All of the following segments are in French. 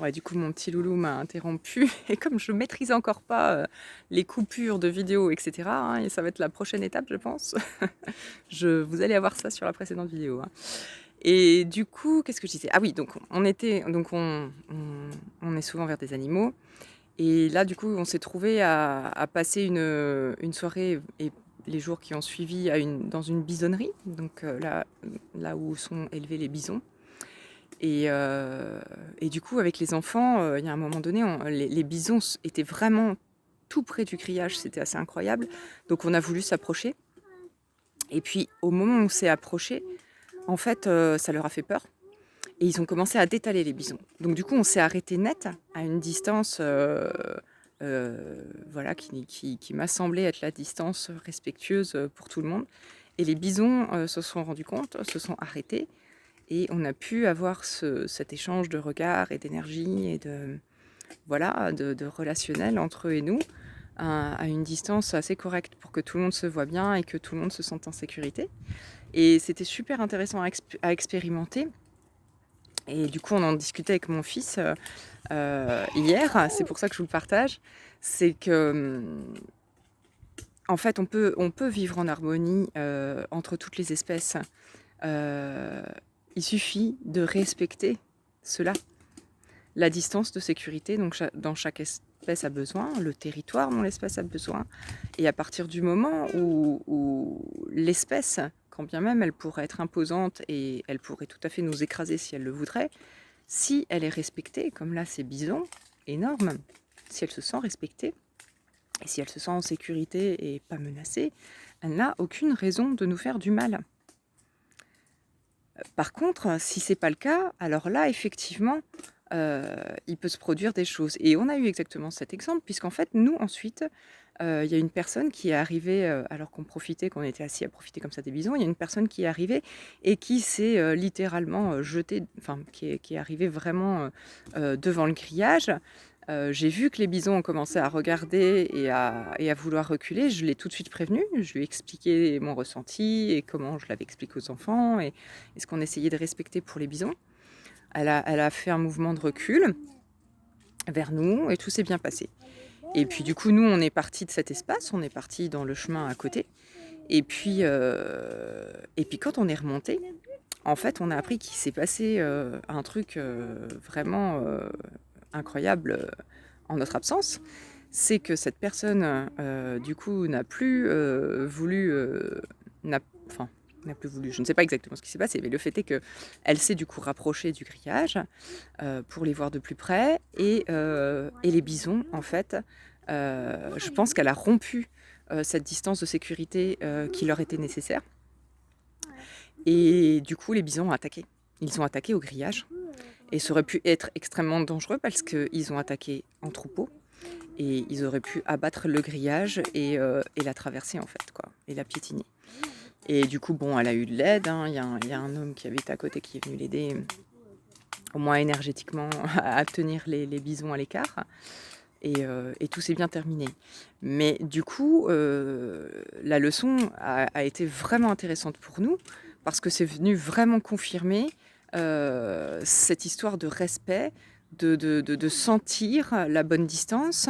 Ouais, du coup, mon petit loulou m'a interrompue et comme je maîtrise encore pas, les coupures de vidéo et cetera, hein, et ça va être la prochaine étape, je pense. Vous allez avoir ça sur la précédente vidéo, hein. Et du coup, qu'est-ce que je disais? Ah oui, on est souvent vers des animaux et là, du coup, on s'est trouvé à passer une soirée et les jours qui ont suivi dans une bisonnerie, donc là où sont élevés les bisons. Et du coup, avec les enfants, il y a un moment donné, les bisons étaient vraiment tout près du grillage, c'était assez incroyable. Donc on a voulu s'approcher. Et puis au moment où on s'est approché, en fait, ça leur a fait peur. Et ils ont commencé à détaler les bisons. Donc du coup, on s'est arrêté net à une distance voilà, qui m'a semblé être la distance respectueuse pour tout le monde. Et les bisons se sont rendus compte, se sont arrêtés. Et on a pu avoir cet échange de regards et d'énergie et voilà, de relationnel entre eux et nous à une distance assez correcte pour que tout le monde se voit bien et que tout le monde se sente en sécurité. Et c'était super intéressant à expérimenter. Et du coup, on en discutait avec mon fils hier, c'est pour ça que je vous le partage. C'est que, en fait, on peut vivre en harmonie entre toutes les espèces. Euh, il suffit de respecter cela. La distance de sécurité donc dans chaque espèce a besoin, le territoire dont l'espèce a besoin. Et à partir du moment où l'espèce, quand bien même elle pourrait être imposante et elle pourrait tout à fait nous écraser si elle le voudrait, si elle est respectée, comme là ces bisons énormes, si elle se sent respectée et si elle se sent en sécurité et pas menacée, elle n'a aucune raison de nous faire du mal. Par contre, si c'est pas le cas, alors là, effectivement, il peut se produire des choses. Et on a eu exactement cet exemple, puisqu'en fait, nous, ensuite, il y a une personne qui est arrivée, alors qu'on profitait, qu'on était assis à profiter comme ça des bisons, il y a une personne qui est arrivée et qui s'est littéralement jetée, enfin, qui est arrivée vraiment devant le grillage. J'ai vu que les bisons ont commencé à regarder et à vouloir reculer. Je l'ai tout de suite prévenu. Je lui ai expliqué mon ressenti et comment je l'avais expliqué aux enfants et ce qu'on essayait de respecter pour les bisons. Elle a fait un mouvement de recul vers nous et tout s'est bien passé. Et puis du coup, nous, on est partis de cet espace, on est partis dans le chemin à côté. Et puis quand on est remonté, en fait, on a appris qu'il s'est passé un truc vraiment incroyable en notre absence. C'est que cette personne, du coup, n'a plus voulu, n'a, enfin, n'a plus voulu. Je ne sais pas exactement ce qui s'est passé, mais le fait est que elle s'est du coup rapprochée du grillage pour les voir de plus près, et les bisons, en fait, je pense qu'elle a rompu cette distance de sécurité qui leur était nécessaire. Et du coup, les bisons ont attaqué. Ils ont attaqué au grillage. Et ça aurait pu être extrêmement dangereux parce qu'ils ont attaqué en troupeau. Et ils auraient pu abattre le grillage et la traverser, en fait, quoi, et la piétiner. Et du coup, bon, elle a eu de l'aide, hein. Il y a un homme qui habite à côté qui est venu l'aider, au moins énergétiquement, à tenir les bisons à l'écart. Et tout s'est bien terminé. Mais du coup, la leçon a été vraiment intéressante pour nous parce que c'est venu vraiment confirmer cette histoire de respect, de sentir la bonne distance,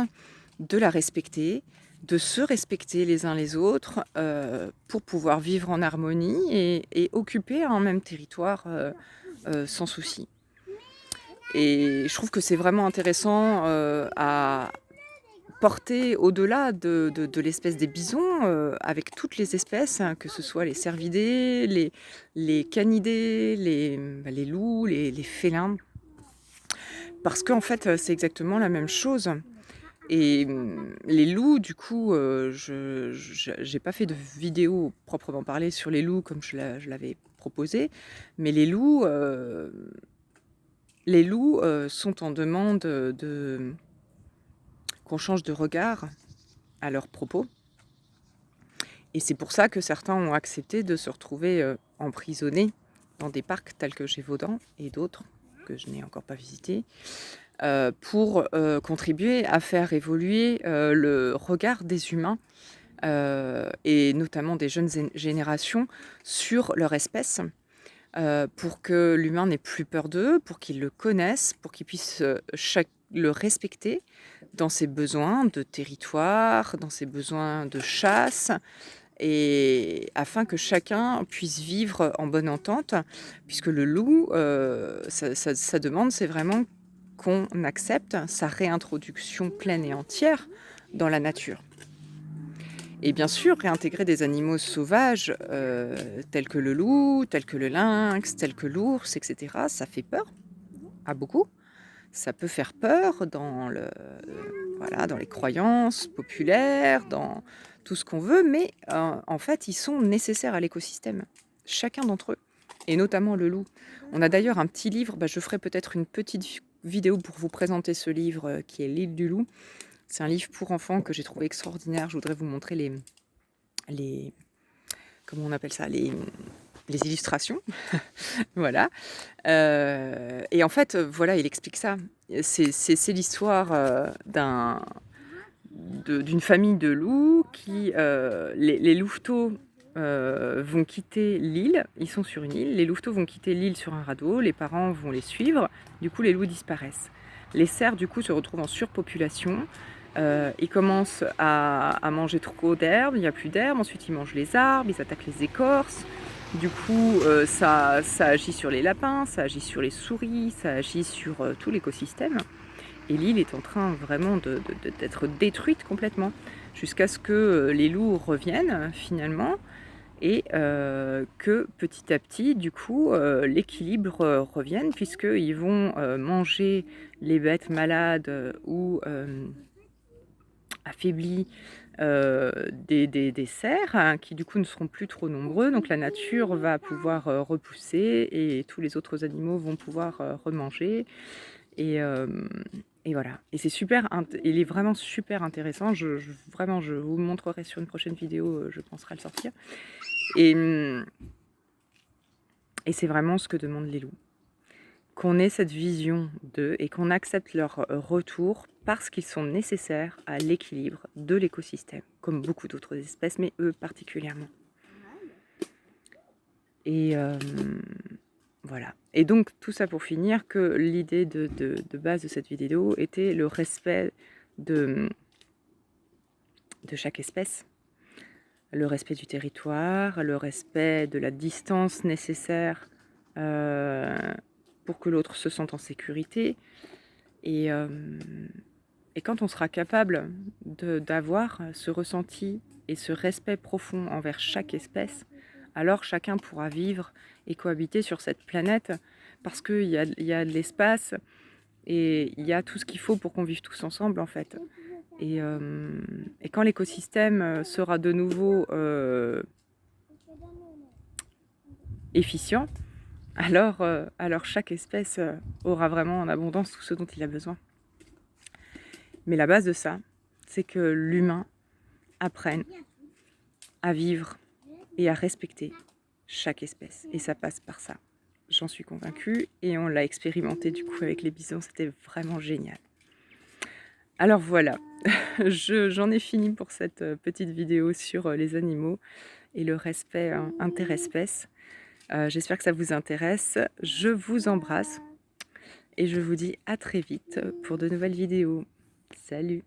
de la respecter, de se respecter les uns les autres pour pouvoir vivre en harmonie et occuper un même territoire sans souci. Et je trouve que c'est vraiment intéressant à porter au-delà de l'espèce des bisons, avec toutes les espèces, hein, que ce soit les cervidés, les canidés, les loups, les félins. Parce qu'en fait, c'est exactement la même chose. Et les loups, du coup, je j'ai pas fait de vidéo proprement parlée sur les loups comme je l'avais proposé, mais les loups sont en demande qu'on change de regard à leurs propos. Et c'est pour ça que certains ont accepté de se retrouver emprisonnés dans des parcs tels que Gévaudan et d'autres que je n'ai encore pas visités, pour contribuer à faire évoluer le regard des humains et notamment des jeunes générations sur leur espèce. pour que l'humain n'ait plus peur d'eux, pour qu'ils le connaissent, pour qu'ils puissent, le respecter dans ses besoins de territoire, dans ses besoins de chasse et afin que chacun puisse vivre en bonne entente. Puisque le loup, sa demande, c'est vraiment qu'on accepte sa réintroduction pleine et entière dans la nature. Et bien sûr, réintégrer des animaux sauvages, tels que le loup, tels que le lynx, tels que l'ours, et cetera, ça fait peur à beaucoup. Ça peut faire peur voilà, dans les croyances populaires, dans tout ce qu'on veut, mais en fait, ils sont nécessaires à l'écosystème, chacun d'entre eux, et notamment le loup. On a d'ailleurs un petit livre, je ferai peut-être une petite vidéo pour vous présenter ce livre qui est L'île du loup. C'est un livre pour enfants que j'ai trouvé extraordinaire. Je voudrais vous montrer les comment on appelle ça? Les illustrations. Voilà. Et en fait, voilà, il explique ça. C'est l'histoire, d'une famille de loups qui, les louveteaux, vont quitter l'île. Ils sont sur une île. Les louveteaux vont quitter l'île sur un radeau. Les parents vont les suivre. Du coup, les loups disparaissent. Les cerfs, du coup, se retrouvent en surpopulation. Ils commencent à manger trop d'herbe, il n'y a plus d'herbe, ensuite ils mangent les arbres, ils attaquent les écorces. Du coup, ça agit sur les lapins, ça agit sur les souris, ça agit sur tout l'écosystème. Et l'île est en train vraiment d'être détruite complètement, jusqu'à ce que les loups reviennent finalement, et que petit à petit, du coup, l'équilibre revienne, puisqu'ils vont manger les bêtes malades ou affaiblis des cerfs, hein, qui du coup ne seront plus trop nombreux. Donc la nature va pouvoir repousser et tous les autres animaux vont pouvoir remanger. Et, euh, et voilà. Et c'est super, il est vraiment super intéressant. Vraiment, je vous le montrerai sur une prochaine vidéo, je penserai à le sortir. Et, et c'est vraiment ce que demandent les loups. Qu'on ait cette vision d'eux et qu'on accepte leur retour parce qu'ils sont nécessaires à l'équilibre de l'écosystème, comme beaucoup d'autres espèces, mais eux particulièrement. Et voilà. Et donc tout ça pour finir, que l'idée de base de cette vidéo était le respect de chaque espèce, le respect du territoire, le respect de la distance nécessaire pour que l'autre se sente en sécurité. Et quand on sera capable d'avoir ce ressenti et ce respect profond envers chaque espèce, alors chacun pourra vivre et cohabiter sur cette planète, parce qu'il y a de l'espace et il y a tout ce qu'il faut pour qu'on vive tous ensemble en fait. Et quand l'écosystème sera de nouveau efficient, alors chaque espèce aura vraiment en abondance tout ce dont il a besoin. Mais la base de ça, c'est que l'humain apprenne à vivre et à respecter chaque espèce. Et ça passe par ça. J'en suis convaincue et on l'a expérimenté du coup avec les bisons, c'était vraiment génial. Alors voilà, j'en ai fini pour cette petite vidéo sur les animaux et le respect interespèce. J'espère que ça vous intéresse. Je vous embrasse et je vous dis à très vite pour de nouvelles vidéos. Salut!